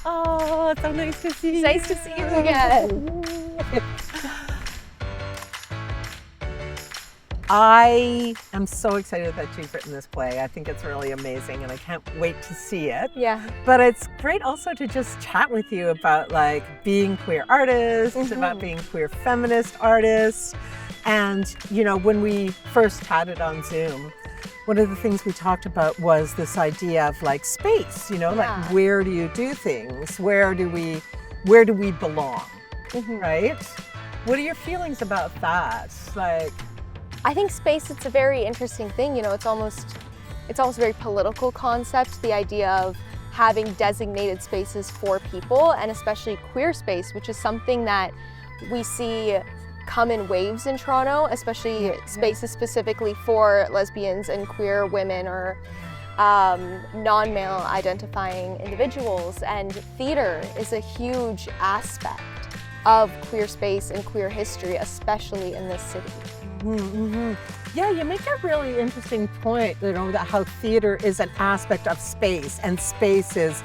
Oh, it's so nice to see you. Nice to see you again. I am so excited that you've written this play. I think it's really amazing and I can't wait to see it. Yeah. But it's great also to just chat with you about like being queer artists, about being queer feminist artists. And, you know, when we first chatted on Zoom, one of the things we talked about was this idea of like space, you know, like where do you do things? Where do we belong? Right? What are your feelings about that? Like, I think space, it's a very interesting thing. You know, it's almost a very political concept, the idea of having designated spaces for people, and especially queer space, which is something that we see come in waves in Toronto, especially spaces specifically for lesbians and queer women or non-male identifying individuals. And theater is a huge aspect of queer space and queer history, especially in this city. Yeah, you make a really interesting point, you know, that how theater is an aspect of space, and space is,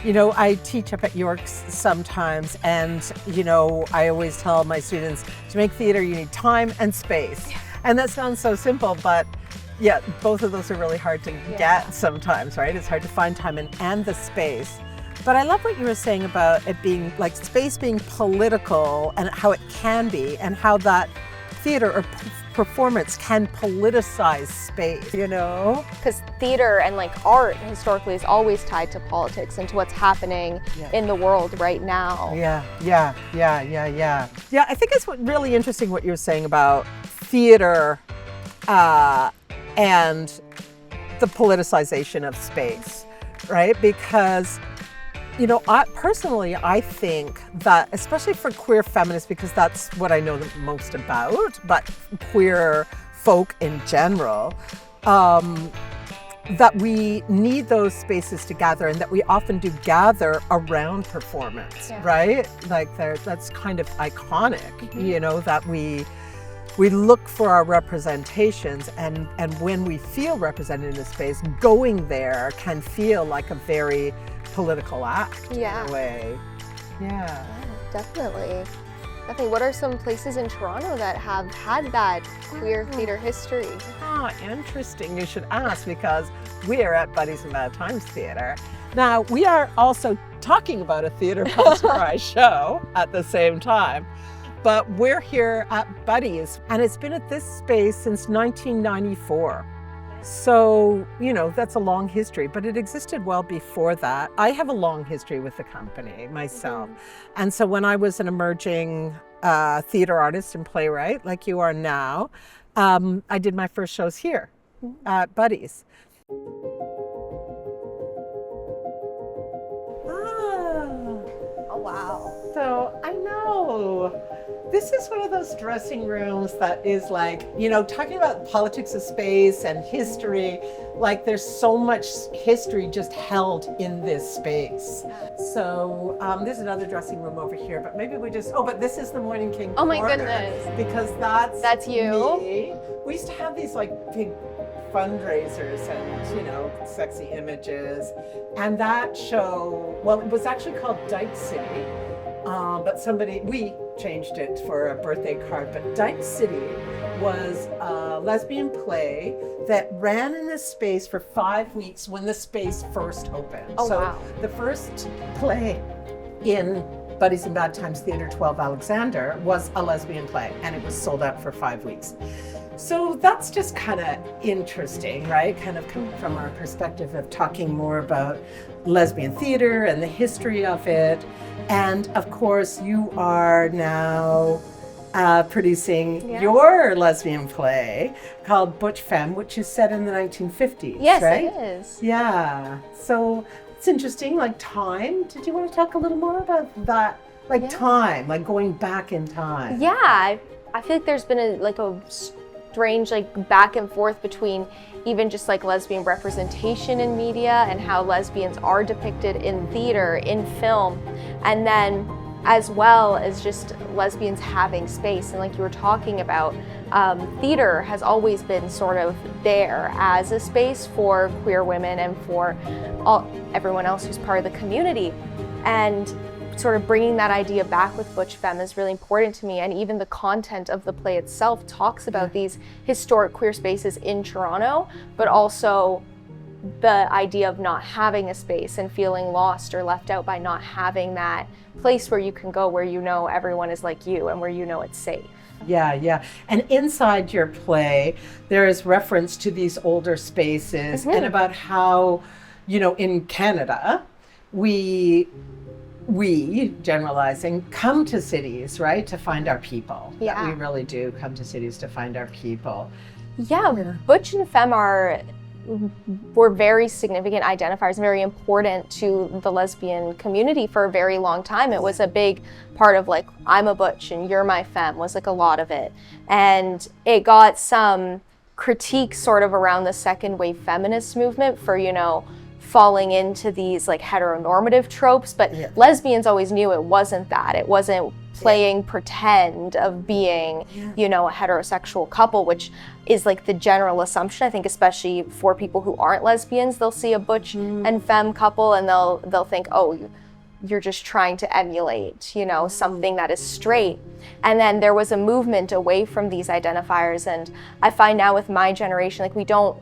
you know, I teach up at York sometimes, and, you know, I always tell my students to make theater, you need time and space. And that sounds so simple, but yeah, both of those are really hard to get sometimes, right? It's hard to find time and the space. But I love what you were saying about it being like space being political and how it can be, and how that theater or performance can politicize space, you know? Because theater and like art historically is always tied to politics and to what's happening in the world right now. Yeah, I think it's really interesting what you're saying about theater and the politicization of space, right? Because, you know, I think that, especially for queer feminists, because that's what I know the most about, but queer folk in general, that we need those spaces to gather, and that we often do gather around performance, right? Like that's kind of iconic, you know, that we look for our representations, and when we feel represented in a space, going there can feel like a very political act in a way. Yeah. Definitely. What are some places in Toronto that have had that queer theater history? Oh, interesting. You should ask, because we are at Buddies and Bad Times Theatre. Now, we are also talking about a theater post-cry show at the same time, but we're here at Buddies, and it's been at this space since 1994. So, you know, that's a long history, but it existed well before that. I have a long history with the company myself. And so when I was an emerging theater artist and playwright, like you are now, I did my first shows here at Buddies. Oh, wow. So I know. This is one of those dressing rooms that is like, you know, talking about politics of space and history, like there's so much history just held in this space. So there's another dressing room over here, but maybe we just, but this is the Moynan King Oh my corner, goodness. because that's you. me. We used to have these like big fundraisers and, you know, sexy images. And that show, well, it was actually called Dyke City. But we changed it for a birthday card, but Dyke City was a lesbian play that ran in this space for 5 weeks when the space first opened. Wow. The first play in Buddies and Bad Times Theatre 12 Alexander was a lesbian play, and it was sold out for 5 weeks. So that's just kind of interesting, right? Kind of coming from our perspective of talking more about lesbian theater and the history of it. And of course, you are now producing your lesbian play called Butch Femme, which is set in the 1950s, yes, right? It is. Yeah. So it's interesting, like time. Did you want to talk a little more about that? Like time, like going back in time. Yeah, I feel like there's been a strange back and forth between even just lesbian representation in media and how lesbians are depicted in theater, in film, and then as well as just lesbians having space. And like you were talking about, theater has always been sort of there as a space for queer women and for everyone else who's part of the community. And sort of bringing that idea back with Butch Femme is really important to me. And even the content of the play itself talks about these historic queer spaces in Toronto, but also the idea of not having a space and feeling lost or left out by not having that place where you can go, where you know everyone is like you and where you know it's safe. Yeah. And inside your play, there is reference to these older spaces and about how, you know, in Canada, we generalizing, come to cities, right, to find our people. Yeah. We really do come to cities to find our people. Yeah, Butch and Femme were very significant identifiers, very important to the lesbian community for a very long time. It was a big part of like, I'm a butch and you're my femme, was like a lot of it. And it got some critique sort of around the second wave feminist movement for, you know, falling into these like heteronormative tropes, but lesbians always knew it wasn't that. It wasn't playing pretend of being, you know, a heterosexual couple, which is like the general assumption. I think especially for people who aren't lesbians, they'll see a butch and femme couple and they'll think, oh, you're just trying to emulate, you know, something that is straight. And then there was a movement away from these identifiers, and I find now with my generation, like we don't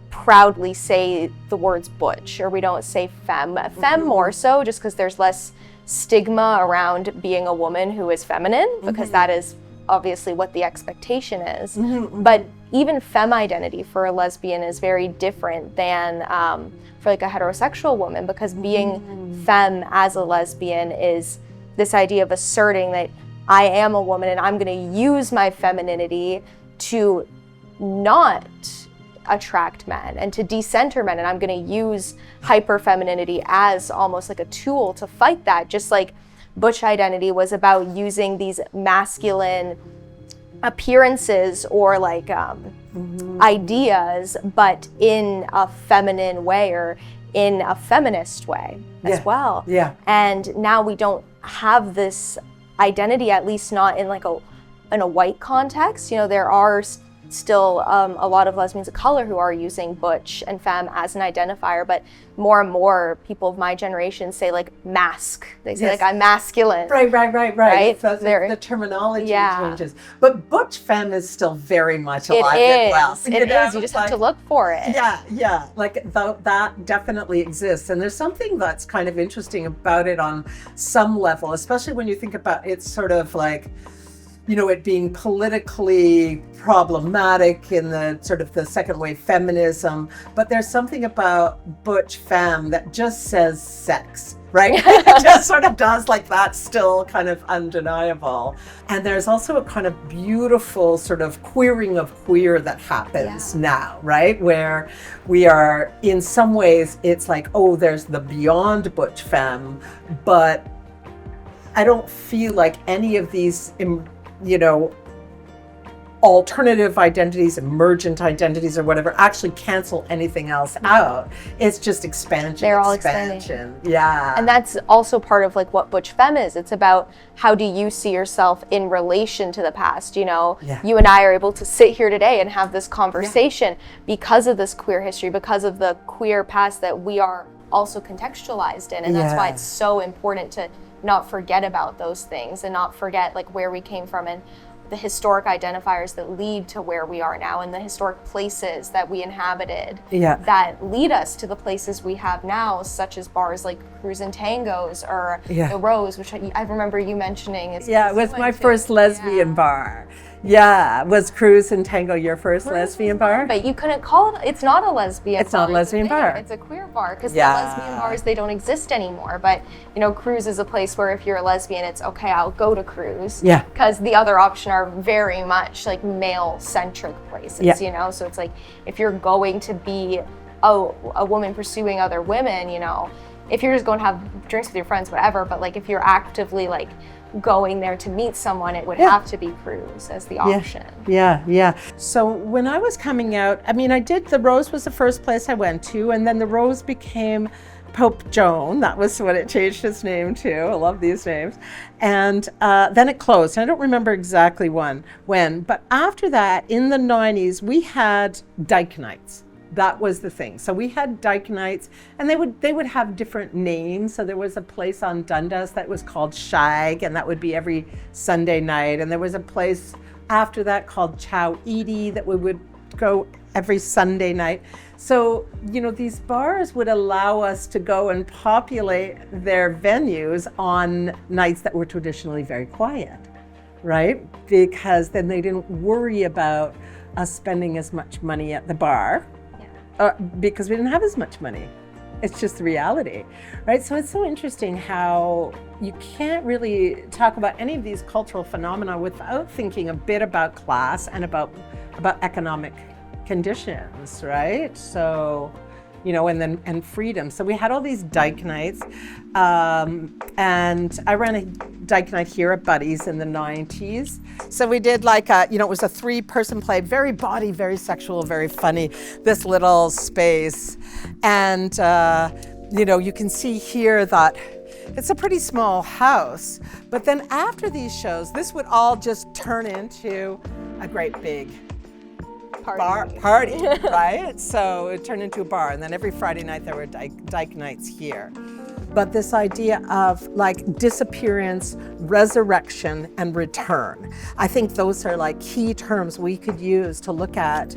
proudly say the words butch, or we don't say femme more so, just because there's less stigma around being a woman who is feminine, because that is obviously what the expectation is. But even femme identity for a lesbian is very different than for like a heterosexual woman, because being femme as a lesbian is this idea of asserting that I am a woman and I'm going to use my femininity to not attract men and to decenter men, and I'm going to use hyper femininity as almost like a tool to fight that, just like butch identity was about using these masculine appearances or like ideas, but in a feminine way or in a feminist way as well. And now we don't have this identity, at least not in like in a white context. You know, there are still a lot of lesbians of color who are using butch and femme as an identifier, but more and more people of my generation say like mask. They say like I'm masculine. Right. So the terminology changes. But butch femme is still very much alive and well. It is. You just have to look for it. Yeah. Like that definitely exists. And there's something that's kind of interesting about it on some level, especially when you think about it sort of like, you know, it being politically problematic in the sort of the second wave feminism, but there's something about butch femme that just says sex, right? It just sort of does, like that's still kind of undeniable. And there's also a kind of beautiful sort of queering of queer that happens now, right? Where we are, in some ways, it's like, oh, there's the beyond butch femme, but I don't feel like any of these, you know, alternative identities, emergent identities or whatever actually cancel anything else out. It's just expansion. They're all expansion. Yeah. And that's also part of like what butch femme is. It's about how do you see yourself in relation to the past, you know? You and I are able to sit here today and have this conversation because of this queer history, because of the queer past that we are also contextualized in. And that's why it's so important to not forget about those things and not forget like where we came from and the historic identifiers that lead to where we are now and the historic places that we inhabited that lead us to the places we have now, such as bars like Cruise and Tangos or the Rose, which I remember you mentioning. It was my first lesbian bar. Was Cruise and Tango your first lesbian bar? But you couldn't call it, it's not a lesbian bar. It's not a lesbian bar. It's a queer bar, because the lesbian bars, they don't exist anymore. But, you know, Cruise is a place where if you're a lesbian, it's okay, I'll go to Cruise. Because the other option are very much like male-centric places, you know? So it's like, if you're going to be a woman pursuing other women, you know, if you're just going to have drinks with your friends, whatever, but like if you're actively like going there to meet someone, it would have to be Cruise as the option. So when I was coming out, I mean, the Rose was the first place I went to, and then the Rose became Pope Joan. That was what it changed its name to. I love these names. And then it closed. I don't remember exactly when, but after that, in the 90s, we had dyke nights. That was the thing. So we had dyke nights, and they would have different names. So there was a place on Dundas that was called Shag, and that would be every Sunday night. And there was a place after that called Chow Edie that we would go every Sunday night. So, you know, these bars would allow us to go and populate their venues on nights that were traditionally very quiet, right? Because then they didn't worry about us spending as much money at the bar. Because we didn't have as much money. It's just the reality, right? So it's so interesting how you can't really talk about any of these cultural phenomena without thinking a bit about class and about economic conditions, right? So, you know, and freedom. So we had all these dyke nights, and I ran a dyke night here at Buddy's in the 90s. So we did like it was a 3-person play, very bawdy, very sexual, very funny, this little space. And, you can see here that it's a pretty small house. But then after these shows, this would all just turn into a great big party, right? So it turned into a bar, and then every Friday night there were dyke nights here. But this idea of like disappearance, resurrection, and return, I think those are like key terms we could use to look at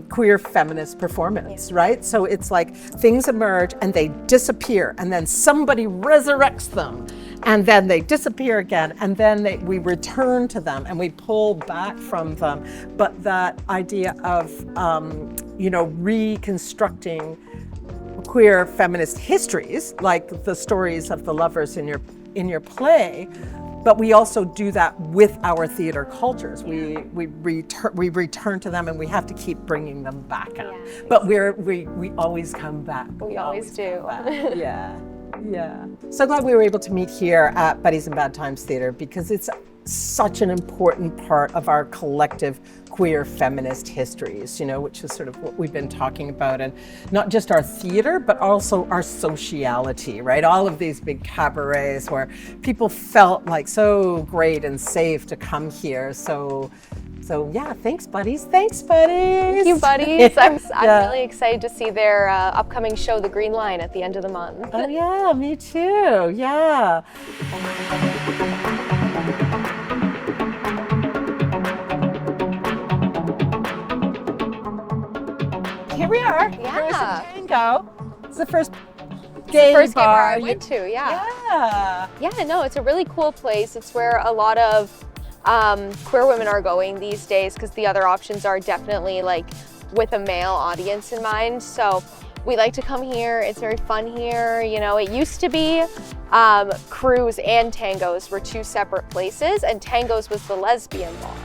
queer feminist performance, right? So it's like things emerge and they disappear, and then somebody resurrects them, and then they disappear again, and then we return to them and we pull back from them. But that idea of reconstructing queer feminist histories, like the stories of the lovers in your play, but we also do that with our theater cultures. We return to them, and we have to keep bringing them back up. But we always come back. We always do. Yeah. So glad we were able to meet here at Buddies and Bad Times Theater, because it's such an important part of our collective queer feminist histories, which is sort of what we've been talking about, and not just our theater, but also our sociality, right? All of these big cabarets where people felt like so great and safe to come here. So yeah, thanks, Buddies. Thanks, Buddies. Thank you, Buddies. I'm really excited to see their upcoming show, The Green Line, at the end of the month. Oh yeah, me too. Yeah. Here we are. Yeah. Tango. It's the first gay bar I went to. Yeah. Yeah, no, it's a really cool place. It's where a lot of queer women are going these days, because the other options are definitely like with a male audience in mind. So we like to come here. It's very fun here. It used to be Cruise and Tango's were 2 separate places, and Tango's was the lesbian bar.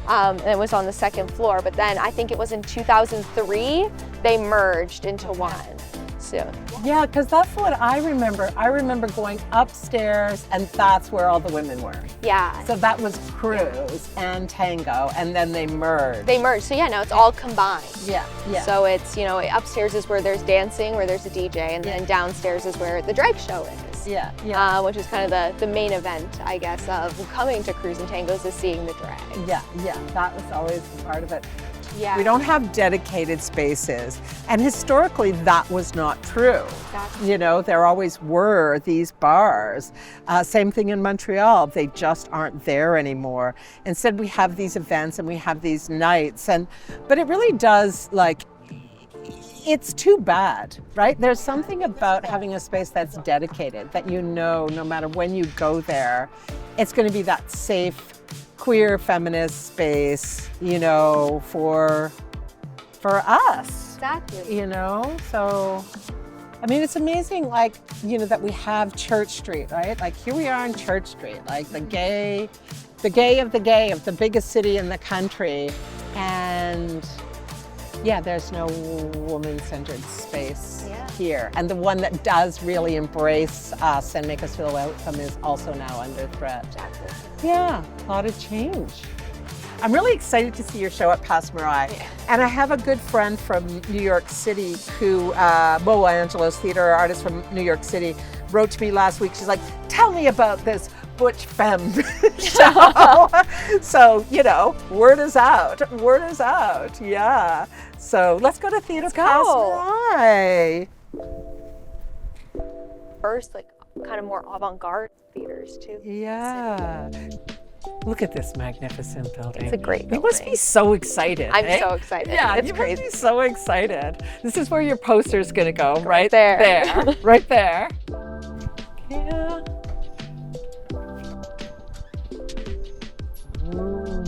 And it was on the 2nd floor, but then I think it was in 2003 they merged into one. So yeah, because that's what I remember. I remember going upstairs, and that's where all the women were. Yeah. So that was Cruise and Tango, and then they merged. So yeah, now it's all combined. Yeah. So it's, upstairs is where there's dancing, where there's a DJ, and then downstairs is where the drag show is. Yeah. Which is kind of the main event, I guess, of coming to Cruise and Tango's, is seeing the drag. Yeah. That was always part of it. Yeah. We don't have dedicated spaces, and historically that was not true. Exactly. There always were these bars. Same thing in Montreal. They just aren't there anymore. Instead, we have these events and we have these nights, but it really does, it's too bad, right? There's something about having a space that's dedicated, that no matter when you go there, it's going to be that safe queer feminist space, for us. Exactly. So I mean, it's amazing, that we have Church Street, right? Like here we are on Church Street, like the gay of the gay of the biggest city in the country, and yeah, there's no woman-centered space here. And the one that does really embrace us and make us feel welcome is also now under threat. Yeah, a lot of change. I'm really excited to see your show at Passe Muraille. And I have a good friend from New York City who, Mo Angelo's theater artist from New York City, wrote to me last week. She's like, tell me about this Butch Femme show. So, you know, word is out. Word is out. Yeah. So let's go to Theatre Pass Marais. First, like, kind of more avant-garde theaters too. Yeah. Look at this magnificent building. It's a great building. You must be so excited. I'm so excited. Yeah, it's you crazy. must be so excited. This is where your poster's gonna go, right there. there. Right there. Yeah. Ooh.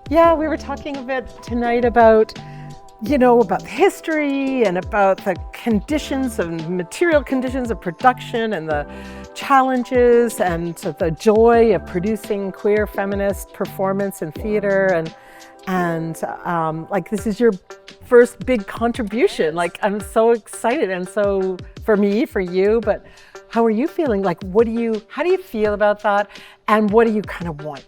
Yeah, we were talking a bit tonight about, you know, about history and about the conditions and material conditions of production and the challenges and the joy of producing queer feminist performance in theater, and like, this is your first big contribution. Like, I'm so excited, and so for me, for you, but how are you feeling? Like, how do you feel about that, and what do you kind of want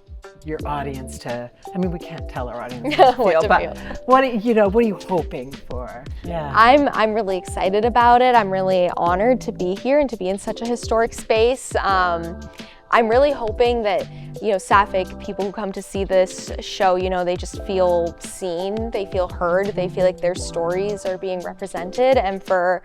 your audience to, I mean, we can't tell our audience how to feel, but what are you hoping for? Yeah. I'm really excited about it. I'm really honored to be here and to be in such a historic space. I'm really hoping that, you know, Sapphic people who come to see this show, you know, they just feel seen, they feel heard, they feel like their stories are being represented. And for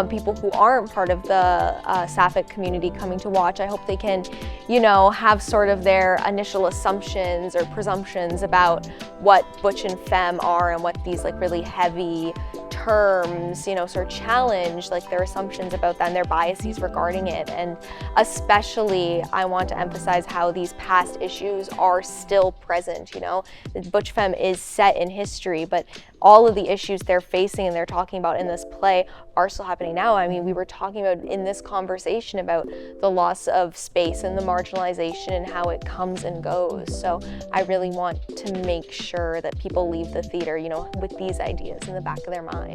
people who aren't part of the Sapphic community coming to watch, I hope they can, you know, have sort of their initial assumptions or presumptions about what Butch and Femme are and what these like really heavy terms, you know, sort of challenge like their assumptions about that and their biases regarding it. And especially, I want to emphasize how these past issues are still present, you know. Butch Femme is set in history, but all of the issues they're facing and they're talking about in this play are still happening now. I mean, we were talking about in this conversation about the loss of space and the marginalization and how it comes and goes. So I really want to make sure that people leave the theater, you know, with these ideas in the back of their mind.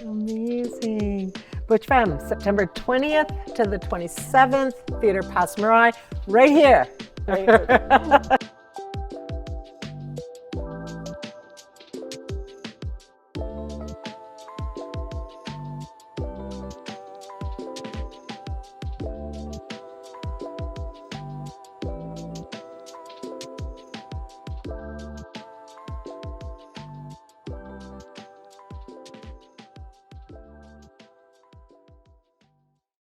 Amazing. Butch Femme, September 20th to the 27th, Theatre Pass Marais, right here.